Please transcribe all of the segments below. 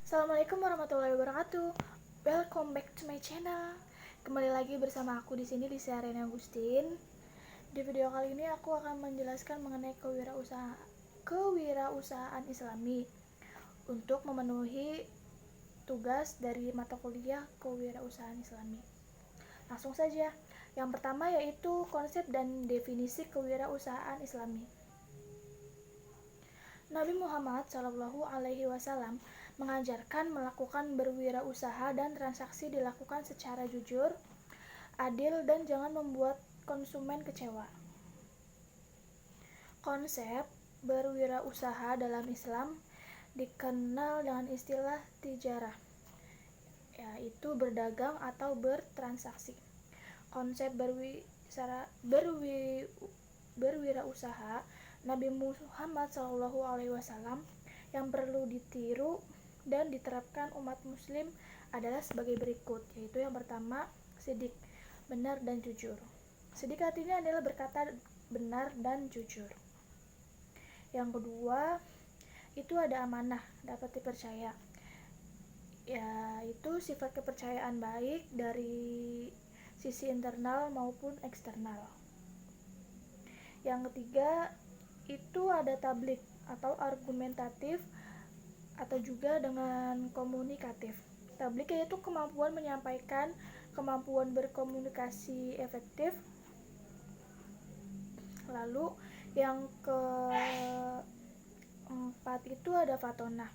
Assalamualaikum warahmatullahi wabarakatuh. Welcome back to my channel. Kembali lagi bersama aku di sini di Syarina Agustin. Di video kali ini aku akan menjelaskan mengenai kewirausahaan Islami untuk memenuhi tugas dari mata kuliah kewirausahaan Islami. Langsung saja. Yang pertama yaitu konsep dan definisi kewirausahaan Islami. Nabi Muhammad SAW mengajarkan melakukan berwirausaha dan transaksi dilakukan secara jujur, adil, dan jangan membuat konsumen kecewa. Konsep berwirausaha dalam Islam dikenal dengan istilah tijarah, yaitu berdagang atau bertransaksi. Konsep berwirausaha Nabi Muhammad SAW yang perlu ditiru dan diterapkan umat muslim adalah sebagai berikut, yaitu yang pertama, sidik, benar dan jujur. Sidik artinya adalah berkata benar dan jujur. Yang kedua, itu ada amanah, dapat dipercaya, yaitu sifat kepercayaan baik dari sisi internal maupun eksternal. Yang ketiga, itu ada tablik atau argumentatif atau juga dengan komunikatif. Tablik yaitu kemampuan menyampaikan, kemampuan berkomunikasi efektif. Lalu yang keempat itu ada fatonah.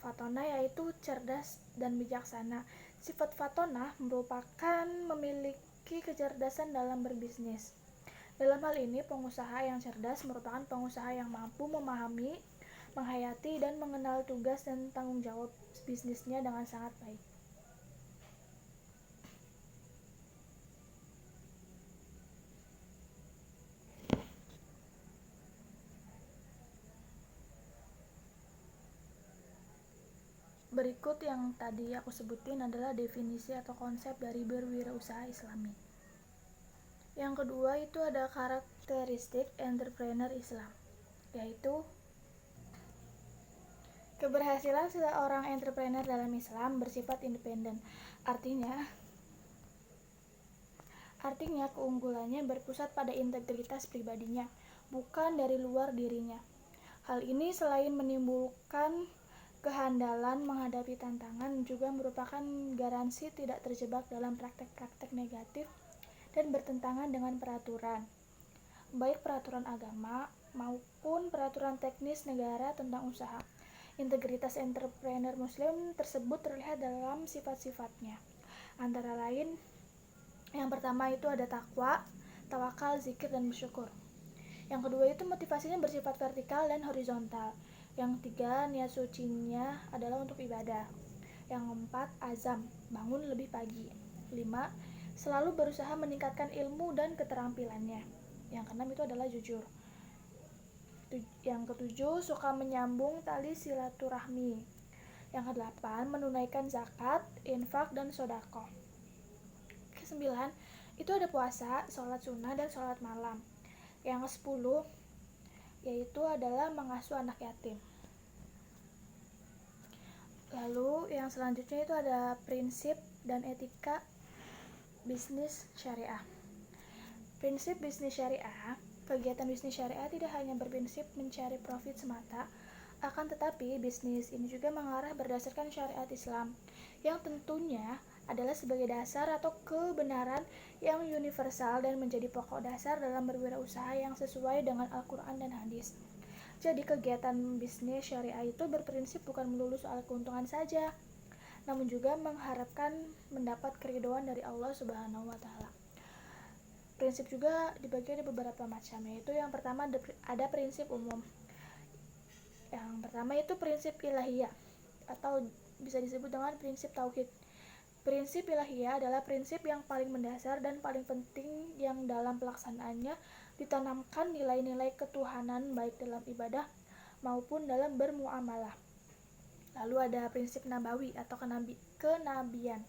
Fatonah yaitu cerdas dan bijaksana. Sifat fatonah merupakan memiliki kecerdasan dalam berbisnis. Dalam hal ini, pengusaha yang cerdas merupakan pengusaha yang mampu memahami, menghayati, dan mengenal tugas dan tanggung jawab bisnisnya dengan sangat baik. Berikut yang tadi aku sebutin adalah definisi atau konsep dari berwirausaha Islami. Yang kedua itu ada karakteristik entrepreneur Islam, yaitu keberhasilan seorang entrepreneur dalam Islam bersifat independen. Artinya keunggulannya berpusat pada integritas pribadinya, bukan dari luar dirinya. Hal ini selain menimbulkan kehandalan menghadapi tantangan, juga merupakan garansi tidak terjebak dalam praktek-praktek negatif dan bertentangan dengan peraturan, baik peraturan agama maupun peraturan teknis negara tentang usaha. Integritas entrepreneur muslim tersebut terlihat dalam sifat-sifatnya. Antara lain, yang pertama itu ada takwa, tawakal, zikir, dan bersyukur. Yang kedua itu motivasinya bersifat vertikal dan horizontal. Yang ketiga, niat sucinya adalah untuk ibadah. Yang keempat, azam, bangun lebih pagi. 5. Selalu berusaha meningkatkan ilmu dan keterampilannya. Yang keenam itu adalah jujur. Yang ketujuh, suka menyambung tali silaturahmi. Yang kedelapan, menunaikan zakat, infak, dan sedekah. Kesembilan, itu ada puasa, sholat sunnah, dan sholat malam. Yang ke-10 yaitu adalah mengasuh anak yatim. Lalu yang selanjutnya itu ada prinsip dan etika bisnis syariah. Prinsip bisnis syariah, kegiatan bisnis syariah tidak hanya berprinsip mencari profit semata, akan tetapi bisnis ini juga mengarah berdasarkan syariat Islam, yang tentunya adalah sebagai dasar atau kebenaran yang universal dan menjadi pokok dasar dalam berwirausaha yang sesuai dengan Al-Quran dan hadis. Jadi kegiatan bisnis syariah itu berprinsip bukan melulu soal keuntungan saja, namun juga mengharapkan mendapat keridhaan dari Allah Subhanahu wa Ta'ala. Prinsip juga dibagi ada beberapa macam, yaitu yang pertama ada prinsip umum. Yang pertama itu prinsip ilahiyah atau bisa disebut dengan prinsip tauhid. Prinsip ilahiyah adalah prinsip yang paling mendasar dan paling penting yang dalam pelaksanaannya ditanamkan nilai-nilai ketuhanan baik dalam ibadah maupun dalam bermuamalah. Lalu ada prinsip nabawi atau kenabian.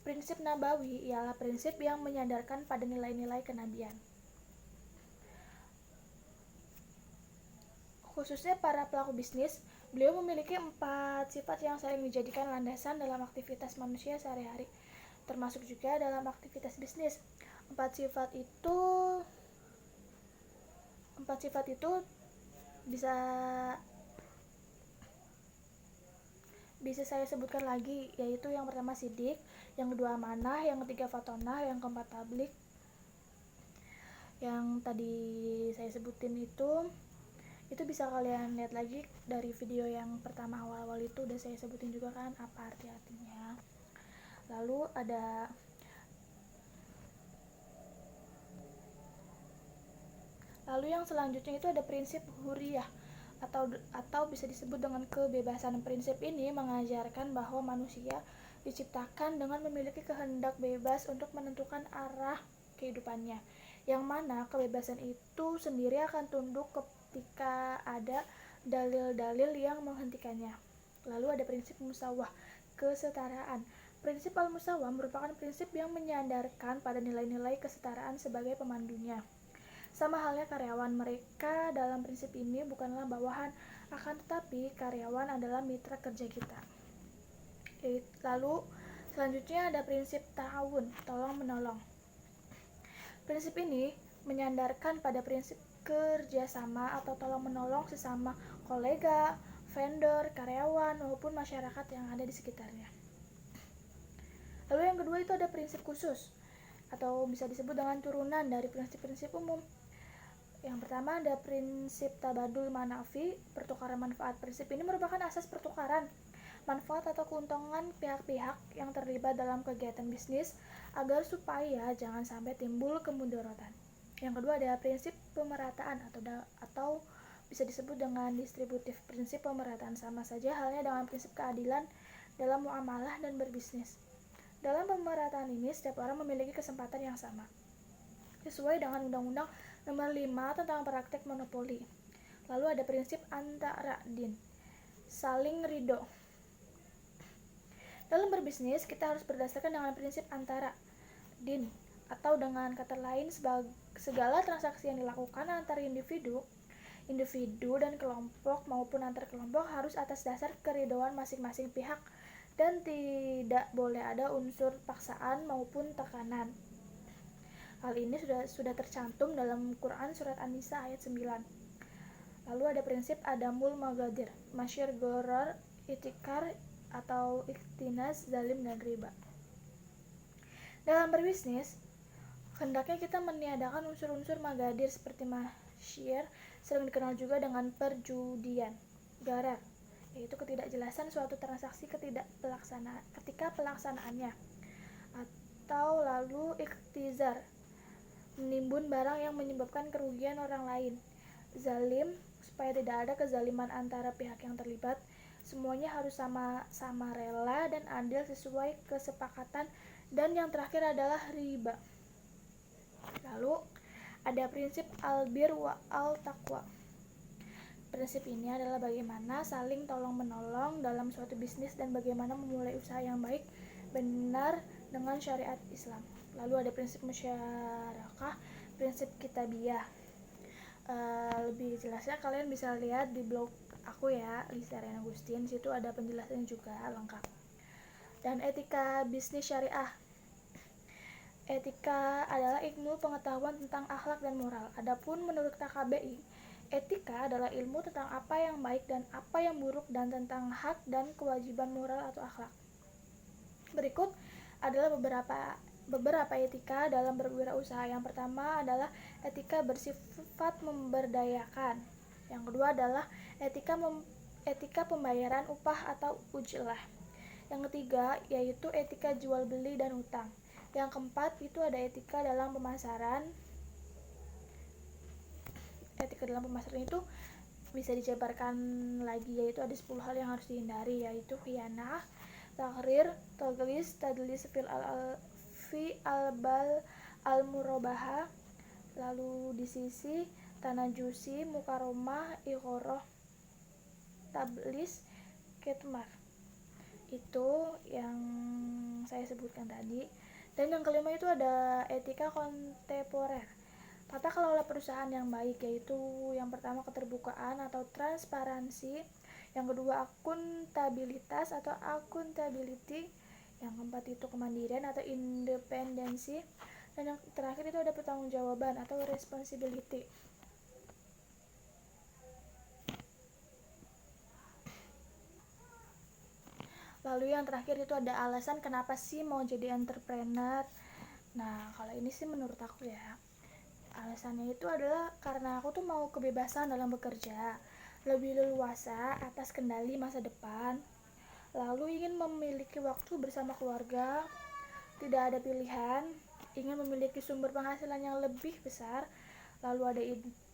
Prinsip nabawi ialah prinsip yang menyadarkan pada nilai-nilai kenabian. Khususnya para pelaku bisnis, Beliau memiliki 4 sifat yang sering dijadikan landasan dalam aktivitas manusia sehari-hari, termasuk juga dalam aktivitas bisnis. Empat sifat itu bisa saya sebutkan lagi, yaitu yang pertama sidik, yang kedua amanah, yang ketiga fatonah, yang keempat tablik. Yang tadi saya sebutin itu bisa kalian lihat lagi dari video yang pertama awal-awal itu udah saya sebutin juga kan apa artinya. Lalu yang selanjutnya itu ada prinsip huriyah atau bisa disebut dengan kebebasan. Prinsip ini mengajarkan bahwa manusia diciptakan dengan memiliki kehendak bebas untuk menentukan arah kehidupannya, yang mana kebebasan itu sendiri akan tunduk ketika ada dalil-dalil yang menghentikannya. Lalu ada prinsip musawah, kesetaraan. Prinsip al-musawah merupakan prinsip yang menyandarkan pada nilai-nilai kesetaraan sebagai pemandunya. Sama halnya karyawan, mereka dalam prinsip ini bukanlah bawahan, akan tetapi karyawan adalah mitra kerja kita. Lalu selanjutnya ada prinsip ta'awun, tolong-menolong. Prinsip ini menyandarkan pada prinsip kerjasama atau tolong-menolong sesama kolega, vendor, karyawan, maupun masyarakat yang ada di sekitarnya. Lalu yang kedua itu ada prinsip khusus, atau bisa disebut dengan turunan dari prinsip-prinsip umum. Yang pertama ada prinsip tabadul manafi, pertukaran manfaat. Prinsip ini merupakan asas pertukaran manfaat atau keuntungan pihak-pihak yang terlibat dalam kegiatan bisnis agar supaya jangan sampai timbul kemudaratan. Yang kedua ada prinsip pemerataan atau bisa disebut dengan distributif. Prinsip pemerataan sama saja halnya dengan prinsip keadilan dalam muamalah dan berbisnis. Dalam pemerataan ini setiap orang memiliki kesempatan yang sama sesuai dengan Undang-Undang Nomor 5 tentang praktek monopoli. Lalu ada prinsip antara din, saling ridho. Dalam berbisnis kita harus berdasarkan dengan prinsip antara din, atau dengan kata lain segala transaksi yang dilakukan antara individu dan kelompok maupun antar kelompok harus atas dasar keridhoan masing-masing pihak dan tidak boleh ada unsur paksaan maupun tekanan. Hal ini sudah tercantum dalam Quran surat An-Nisa ayat 9. Lalu ada prinsip adamul magadir, masyir gorar, itikar atau ikhtinas, zalim dan riba. Dalam berbisnis, hendaknya kita meniadakan unsur-unsur magadir seperti masyir, sering dikenal juga dengan perjudian, garar, yaitu ketidakjelasan suatu transaksi ketika pelaksanaannya. Atau lalu ikhtizar, menimbun barang yang menyebabkan kerugian orang lain. Zalim, supaya tidak ada kezaliman antara pihak yang terlibat. Semuanya harus sama-sama rela dan adil sesuai kesepakatan. Dan yang terakhir adalah riba. Lalu ada prinsip albir wa al-taqwa. Prinsip ini adalah bagaimana saling tolong-menolong dalam suatu bisnis dan bagaimana memulai usaha yang baik benar dengan syariat Islam. Lalu ada prinsip musyarakah, prinsip kitabiyah. Lebih jelasnya kalian bisa lihat di blog aku ya, Lisa Rena Agustin. Situ ada penjelasannya juga lengkap. Dan etika bisnis syariah. Etika adalah ilmu pengetahuan tentang akhlak dan moral. Adapun menurut KKBI, etika adalah ilmu tentang apa yang baik dan apa yang buruk dan tentang hak dan kewajiban moral atau akhlak. Berikut adalah beberapa etika dalam berwirausaha. Yang pertama adalah etika bersifat memberdayakan. Yang kedua adalah etika pembayaran upah atau ujlah. Yang ketiga yaitu etika jual beli dan utang. Yang keempat itu ada etika dalam pemasaran. Etika dalam pemasaran itu bisa dijabarkan lagi, yaitu ada 10 hal yang harus dihindari, yaitu khianah, takrir, tadlis fi albal al-murabaha, lalu di sisi tanajusi, mukaromah, ighoroh, tablis, kitmar. Itu yang saya sebutkan tadi. Dan yang kelima itu ada etika kontemporer, tata kelola perusahaan yang baik, yaitu yang pertama keterbukaan atau transparansi, Yang kedua, akuntabilitas atau accountability. Yang keempat itu kemandirian atau independensi. Dan yang terakhir itu ada pertanggungjawaban atau responsibility. Lalu yang terakhir itu ada alasan kenapa sih mau jadi entrepreneur. Nah, kalau ini sih menurut aku ya, alasannya itu adalah karena aku tuh mau kebebasan dalam bekerja, lebih leluasa atas kendali masa depan, lalu ingin memiliki waktu bersama keluarga, tidak ada pilihan, ingin memiliki sumber penghasilan yang lebih besar, lalu ada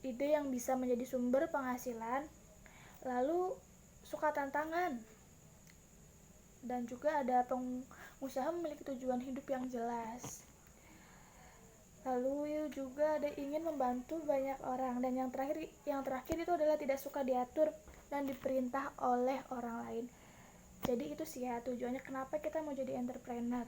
ide yang bisa menjadi sumber penghasilan, lalu suka tantangan, dan juga ada pengusaha memiliki tujuan hidup yang jelas. Lalu juga ada ingin membantu banyak orang, dan yang terakhir itu adalah tidak suka diatur dan diperintah oleh orang lain. Jadi itu sih ya tujuannya kenapa kita mau jadi entrepreneur.